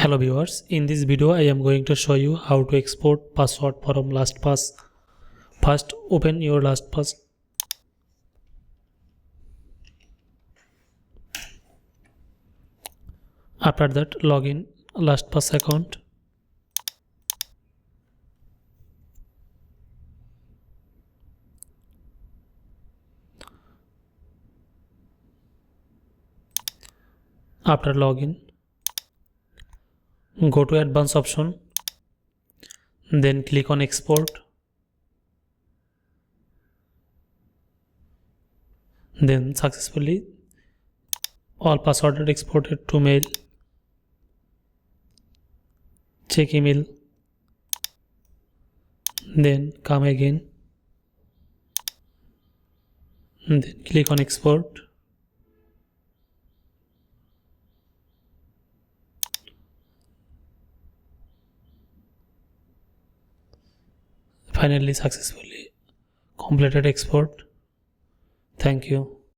Hello viewers, in this video I am going to show you how to export password from LastPass. First open your LastPass. After that log in LastPass account. After login, go to advanced option, then click on export. Then successfully all passwords are exported to mail. Check email, then come again, and then click on export. Finally successfully completed export. Thank you.